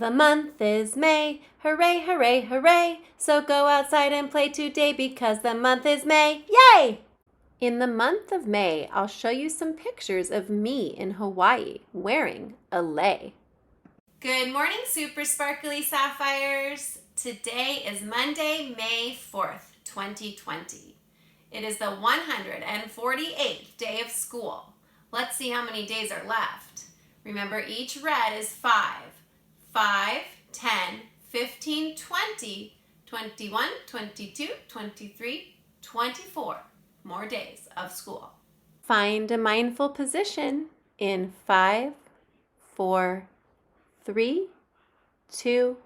The month is May, hooray, hooray, hooray! So go outside and play today because the month is May, yay! In the month of May, I'll show you some pictures of me in Hawaii wearing a lei. Good morning, super sparkly sapphires! Today is Monday, May 4th, 2020. It is the 148th day of school. Let's see how many days are left. Remember, each red is 5. 5, 10, 15, 20, 21, 22, 23, 24 more days of school. Find a mindful position in 5, 4, 3, 2,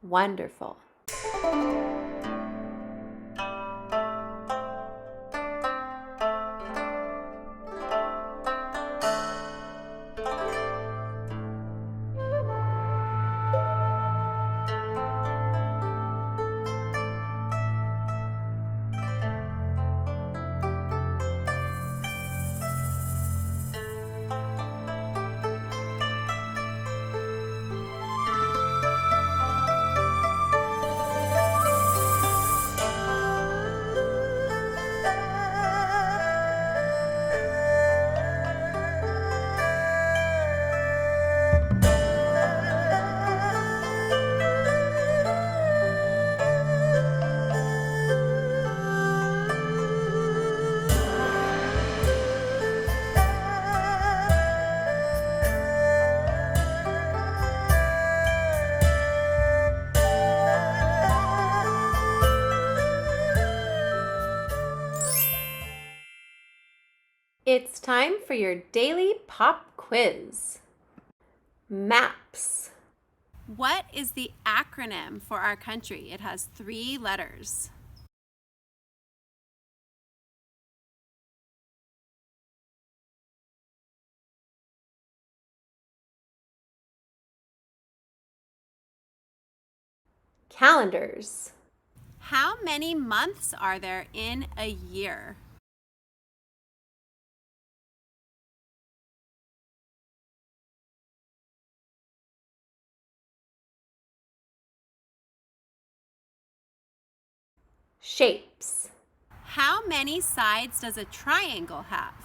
wonderful. It's time for your daily pop quiz. MAPS. What is the acronym for our country? It has 3 letters. Calendars. How many months are there in a year? Shapes. How many sides does a triangle have?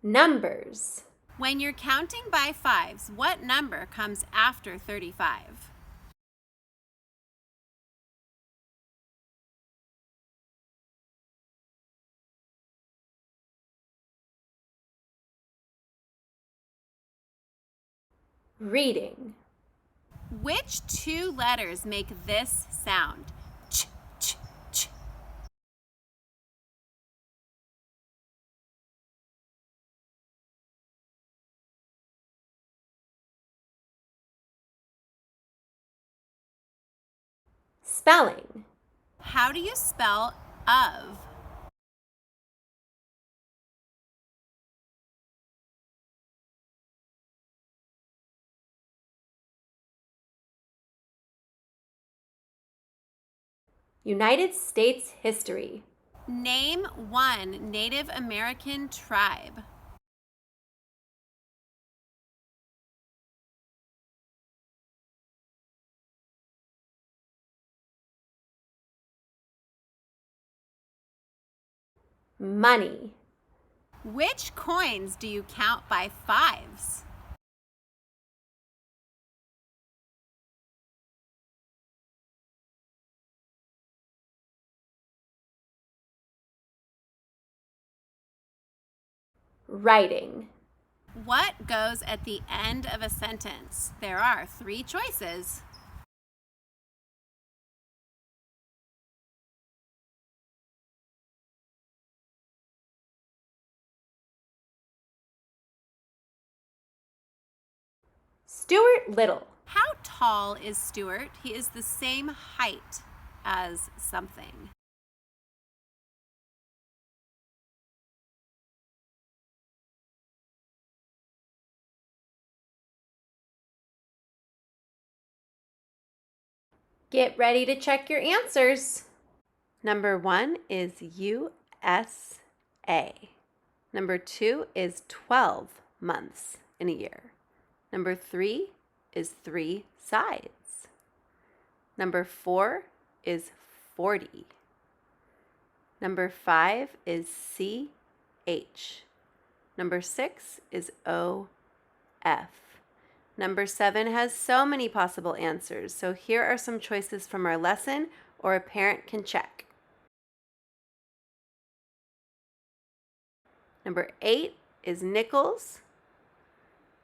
Numbers. When you're counting by 5s, what number comes after 35? Reading. Which 2 letters make this sound? Ch, ch, ch. Spelling. How do you spell of? United States history. Name 1 Native American tribe. Money. Which coins do you count by 5s? Writing. What goes at the end of a sentence? There are 3 choices. Stuart Little. How tall is Stuart? He is the same height as something. Get ready to check your answers. Number 1 is USA. Number 2 is 12 months in a year. Number 3 is 3 sides. Number 4 is 40. Number 5 is CH. Number 6 is OF. Number 7 has so many possible answers, so here are some choices from our lesson, or a parent can check. Number 8 is nickels.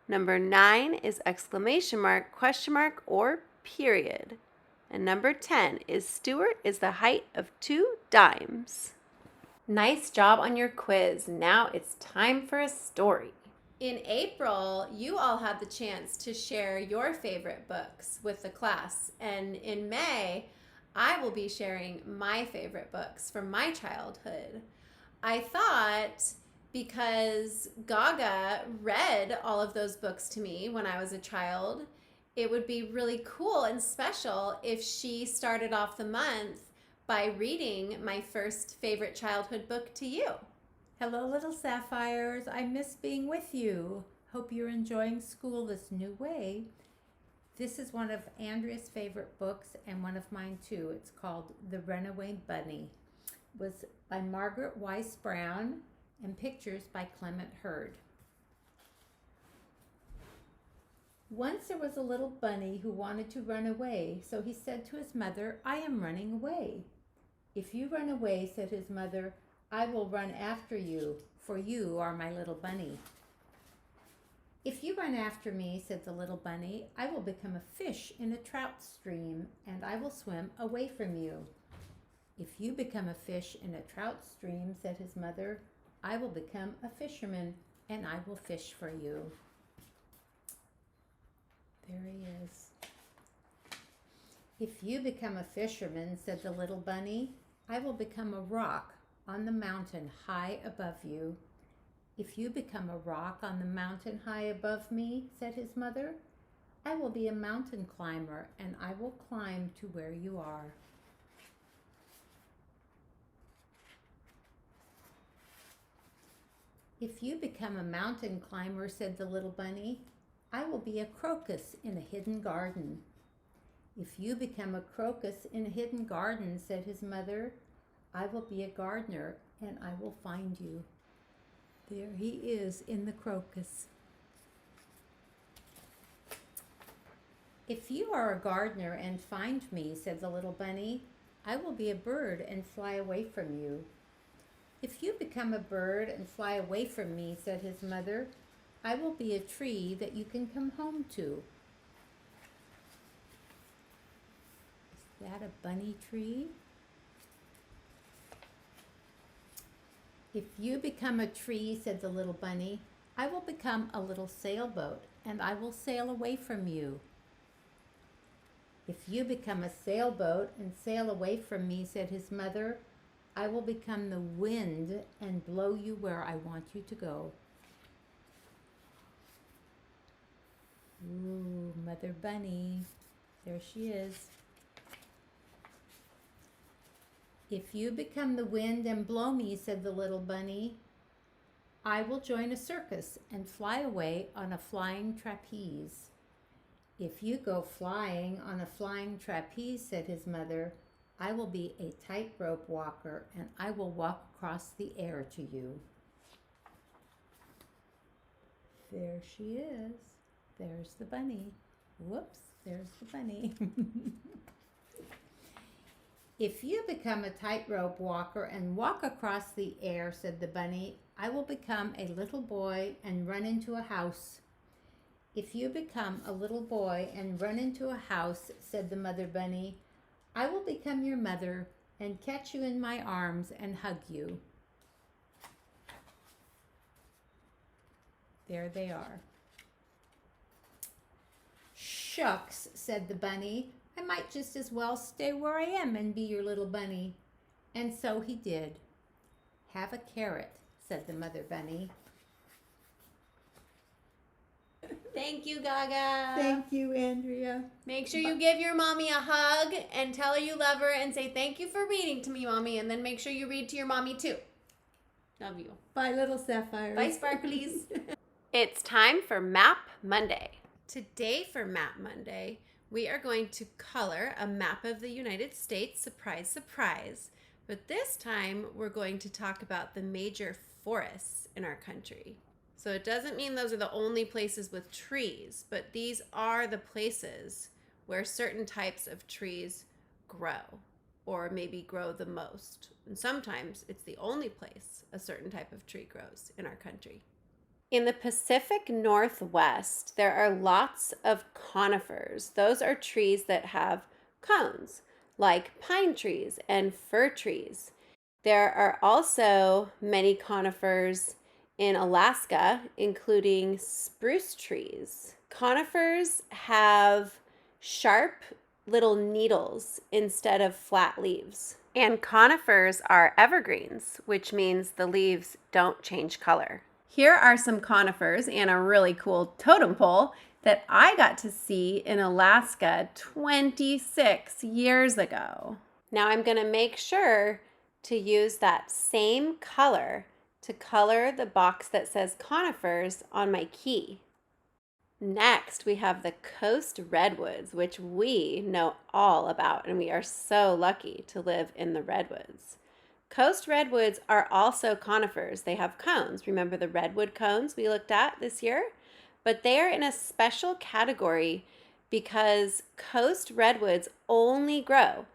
Number 9 is exclamation mark, question mark, or period. And number 10 is Stuart is the height of 2 dimes. Nice job on your quiz. Now it's time for a story. In April, you all had the chance to share your favorite books with the class. And in May, I will be sharing my favorite books from my childhood. I thought, because Gaga read all of those books to me when I was a child, it would be really cool and special if she started off the month by reading my first favorite childhood book to you. Hello, little sapphires. I miss being with you. Hope you're enjoying school this new way. This is one of Andrea's favorite books and one of mine too. It's called The Runaway Bunny. It was by Margaret Weiss Brown and pictures by Clement Hurd. Once there was a little bunny who wanted to run away, so he said to his mother, "I am running away." "If you run away," said his mother, "I will run after you, for you are my little bunny." "If you run after me," said the little bunny, "I will become a fish in a trout stream, and I will swim away from you." "If you become a fish in a trout stream," said his mother, "I will become a fisherman, and I will fish for you." There he is. "If you become a fisherman," said the little bunny, "I will become a rock on the mountain high above you." "If you become a rock on the mountain high above me," said his mother, "I will be a mountain climber, and I will climb to where you are." "If you become a mountain climber," said the little bunny, "I will be a crocus in a hidden garden." "If you become a crocus in a hidden garden," said his mother, "I will be a gardener, and I will find you." There he is in the crocus. "If you are a gardener and find me," said the little bunny, "I will be a bird and fly away from you." "If you become a bird and fly away from me," said his mother, "I will be a tree that you can come home to." Is that a bunny tree? "If you become a tree," said the little bunny, "I will become a little sailboat, and I will sail away from you." "If you become a sailboat and sail away from me," said his mother, "I will become the wind and blow you where I want you to go." Ooh, Mother Bunny. There she is. "If you become the wind and blow me," said the little bunny, "I will join a circus and fly away on a flying trapeze." "If you go flying on a flying trapeze," said his mother, "I will be a tightrope walker, and I will walk across the air to you." There she is. There's the bunny. Whoops, there's the bunny. "If you become a tightrope walker and walk across the air," said the bunny, "I will become a little boy and run into a house." "If you become a little boy and run into a house," said the mother bunny, "I will become your mother and catch you in my arms and hug you." There they are. "Shucks," said the bunny, "I might just as well stay where I am and be your little bunny." And so he did. "Have a carrot," said the mother bunny. Thank you, Gaga. Thank you, Andrea. Make sure you give your mommy a hug and tell her you love her and say thank you for reading to me, Mommy, and then make sure you read to your mommy too. Love you. Bye, little sapphires. Bye, sparklies. It's time for Map Monday. Today for Map Monday, we are going to color a map of the United States. Surprise, surprise. But this time, we're going to talk about the major forests in our country. So it doesn't mean those are the only places with trees, but these are the places where certain types of trees grow, or maybe grow the most. And sometimes it's the only place a certain type of tree grows in our country. In the Pacific Northwest, there are lots of conifers. Those are trees that have cones, like pine trees and fir trees. There are also many conifers in Alaska, including spruce trees. Conifers have sharp little needles instead of flat leaves. And conifers are evergreens, which means the leaves don't change color. Here are some conifers and a really cool totem pole that I got to see in Alaska 26 years ago. Now I'm going to make sure to use that same color to color the box that says conifers on my key. Next, we have the coast redwoods, which we know all about, and we are so lucky to live in the redwoods. Coast redwoods are also conifers. They have cones. Remember the redwood cones we looked at this year? But they are in a special category because coast redwoods only grow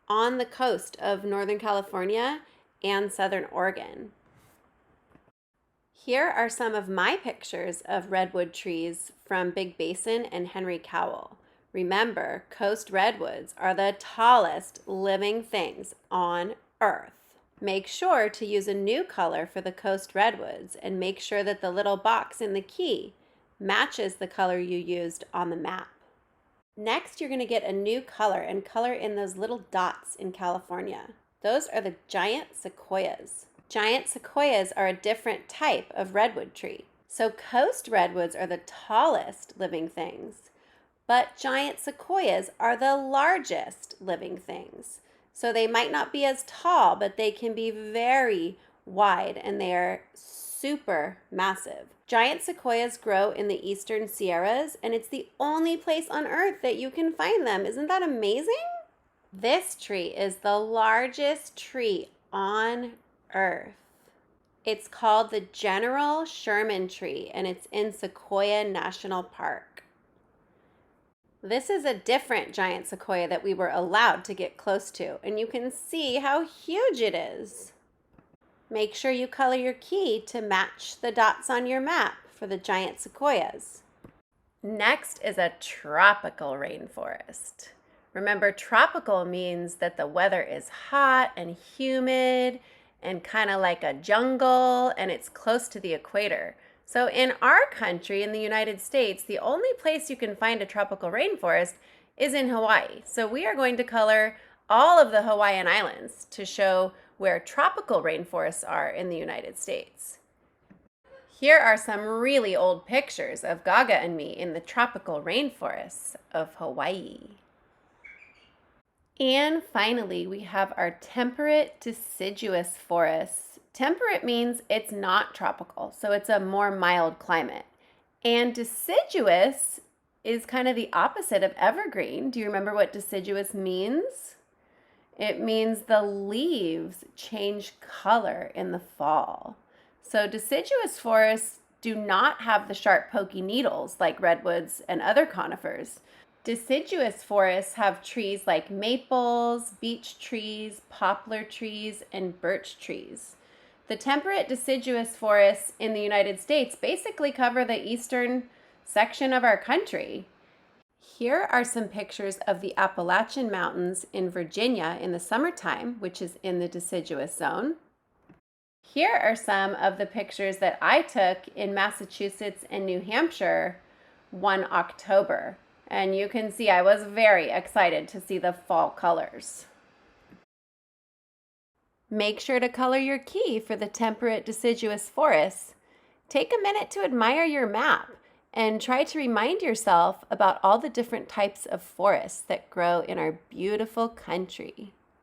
on the coast of Northern California and Southern Oregon. Here are some of my pictures of redwood trees from Big Basin and Henry Cowell. Remember, coast redwoods are the tallest living things on Earth. Make sure to use a new color for the coast redwoods and make sure that the little box in the key matches the color you used on the map. Next, you're going to get a new color and color in those little dots in California. Those are the giant sequoias. Giant sequoias are a different type of redwood tree. So coast redwoods are the tallest living things, but giant sequoias are the largest living things. So they might not be as tall, but they can be very wide and they are super massive. Giant sequoias grow in the eastern Sierras, and it's the only place on Earth that you can find them. Isn't that amazing? This tree is the largest tree on Earth. It's called the General Sherman tree, and it's in Sequoia National Park. This is a different giant sequoia that we were allowed to get close to, and you can see how huge it is. Make sure you color your key to match the dots on your map for the giant sequoias. Next is a tropical rainforest. Remember, tropical means that the weather is hot and humid and kind of like a jungle, and it's close to the equator. So in our country, in the United States, the only place you can find a tropical rainforest is in Hawaii. So we are going to color all of the Hawaiian Islands to show where tropical rainforests are in the United States. Here are some really old pictures of Gaga and me in the tropical rainforests of Hawaii. And finally, we have our temperate deciduous forests. Temperate means it's not tropical, so it's a more mild climate. And deciduous is kind of the opposite of evergreen. Do you remember what deciduous means? It means the leaves change color in the fall. So deciduous forests do not have the sharp pokey needles like redwoods and other conifers. Deciduous forests have trees like maples, beech trees, poplar trees, and birch trees. The temperate deciduous forests in the United States basically cover the eastern section of our country. Here are some pictures of the Appalachian Mountains in Virginia in the summertime, which is in the deciduous zone. Here are some of the pictures that I took in Massachusetts and New Hampshire one October. And you can see I was very excited to see the fall colors. Make sure to color your key for the temperate deciduous forests. Take a minute to admire your map and try to remind yourself about all the different types of forests that grow in our beautiful country.